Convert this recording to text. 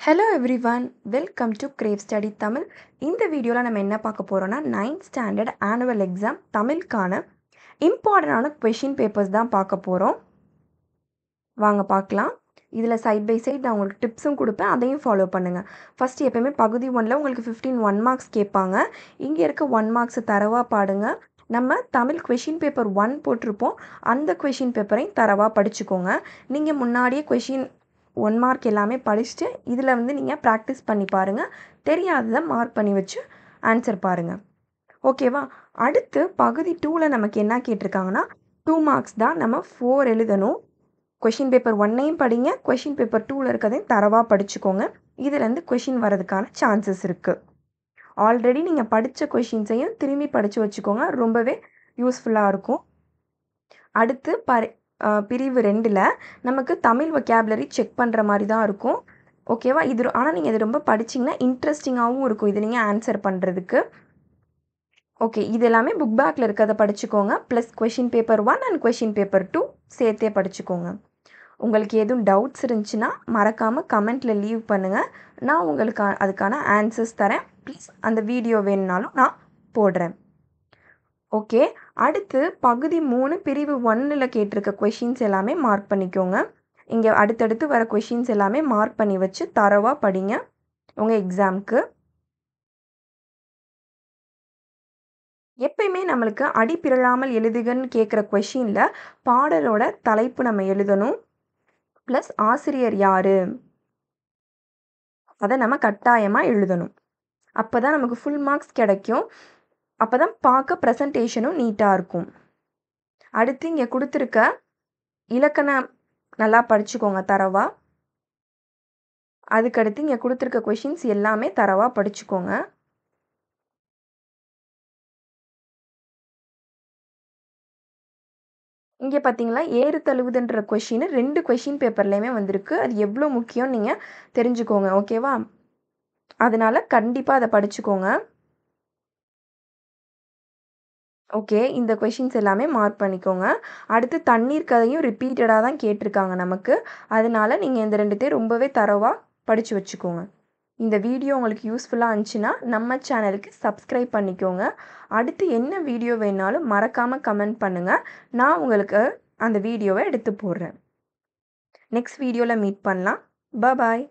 Hello everyone, welcome to grave study Tamil. இந்த வீடியோவில் நம்ம என்ன பார்க்க போகிறோன்னா 9th ஸ்டாண்டர்ட் ஆனுவல் எக்ஸாம் தமிழுக்கான இம்பார்ட்டண்டான கொஷின் பேப்பர்ஸ் தான் பார்க்க போகிறோம். வாங்க பார்க்கலாம். இதில் சைட் பை சைட் நான் உங்களுக்கு டிப்ஸும் கொடுப்பேன், அதையும் ஃபாலோ பண்ணுங்கள். ஃபஸ்ட்டு எப்போயுமே பகுதி 1ல் உங்களுக்கு 15 1 மார்க்ஸ் கேட்பாங்க. இங்கே இருக்க 1 மார்க்ஸ் தரவாக பாடுங்க. நம்ம தமிழ் கொஷின் பேப்பர் 1 போட்டிருப்போம், அந்த கொஷின் பேப்பரையும் தரவாக படிச்சுக்கோங்க. நீங்கள் முன்னாடியே கொஷின் 1 மார்க் எல்லாமே படிச்சுட்டு இதில் நீங்கள் ப்ராக்டிஸ் பண்ணி பாருங்கள். தெரியாததை மார்க் பண்ணி வச்சு ஆன்சர் பாருங்கள். ஓகேவா? அடுத்து பகுதி 2ல் நமக்கு என்ன கேட்டிருக்காங்கன்னா 2 மார்க்ஸ் தான், நம்ம 4 எழுதணும். கொஷின் பேப்பர் 1ஐயும் படிங்க, கொஷின் பேப்பர் 2ல் இருக்கிறதையும் தரவாக படிச்சுக்கோங்க. இதுலேருந்து கொஷின் வரதுக்கான சான்சஸ் இருக்குது. ஆல்ரெடி நீங்கள் படித்த கொஷின்ஸையும் திரும்பி படித்து வச்சுக்கோங்க, ரொம்பவே யூஸ்ஃபுல்லாக இருக்கும். அடுத்து பிரிவு 2ல் நமக்கு தமிழ் வொக்காபுலரி செக் பண்ணுற மாதிரி தான் இருக்கும். ஓகேவா? ஆனால் நீங்கள் இது ரொம்ப படிச்சிங்கன்னா இன்ட்ரெஸ்டிங்காகவும் இருக்கும் இது நீங்கள் ஆன்சர் பண்ணுறதுக்கு. ஓகே, இது எல்லாமே புக் பேக்கில் இருக்கிறத படிச்சுக்கோங்க. Plus question paper 1 and question paper 2 சேர்த்தே படிச்சுக்கோங்க. உங்களுக்கு எதுவும் டவுட்ஸ் இருந்துச்சுன்னா மறக்காமல் கமெண்ட்டில் லீவ் பண்ணுங்கள். நான் உங்களுக்கு அதுக்கான ஆன்சர்ஸ் தரேன். ப்ளீஸ் அந்த வீடியோ வேணுனாலும் நான் போடுறேன். ஓகே, அடுத்து பகுதி 3 பிரிவு 1ல் கேட்டிருக்க கொஷின்ஸ் எல்லாமே மார்க் பண்ணிக்கோங்க. இங்கே அடுத்தடுத்து வர கொஷின்ஸ் எல்லாமே மார்க் பண்ணி வச்சு தரவாக படிங்க உங்கள் எக்ஸாமுக்கு. எப்பயுமே நம்மளுக்கு அடிப்பிரளாமல் எழுதுகன்னு கேட்குற கொஷினில் பாடலோட தலைப்பு நம்ம எழுதணும். ப்ளஸ் ஆசிரியர் யார், அதை நம்ம கட்டாயமாக எழுதணும். அப்போ தான் நமக்கு ஃபுல் மார்க்ஸ் கிடைக்கும். அப்போ தான் பார்க்க ப்ரெசன்டேஷனும் நீட்டாக இருக்கும். அடுத்து இங்கே கொடுத்துருக்க இலக்கணம் நல்லா படிச்சுக்கோங்க தரவாக. அதுக்கடுத்து இங்கே கொடுத்துருக்க கொஷின்ஸ் எல்லாமே தரவாக படிச்சுக்கோங்க. இங்கே பார்த்தீங்களா, ஏறு தழுவுதுன்ற கொஷின் 2 கொஷின் பேப்பர்லேயுமே வந்திருக்கு. அது எவ்வளோ முக்கியம் நீங்கள் தெரிஞ்சுக்கோங்க. ஓகேவா? அதனால் கண்டிப்பாக அதை படிச்சுக்கோங்க. ஓகே, இந்த கொஷின்ஸ் எல்லாமே மார்க் பண்ணிக்கோங்க. அடுத்து தண்ணீர் கதையும் ரிப்பீட்டடாக தான் கேட்டிருக்காங்க நமக்கு. அதனால் நீங்கள் இந்த 2த்தையும் ரொம்பவே தரவாக படித்து வச்சுக்கோங்க. இந்த வீடியோ உங்களுக்கு யூஸ்ஃபுல்லாக இருந்துச்சுன்னா நம்ம சேனலுக்கு சப்ஸ்கிரைப் பண்ணிக்கோங்க. அடுத்து என்ன வீடியோ வேணாலும் மறக்காமல் கமெண்ட் பண்ணுங்கள். நான் உங்களுக்கு அந்த வீடியோவை எடுத்து போடுறேன். நெக்ஸ்ட் வீடியோவில் மீட் பண்ணலாம். பாய்.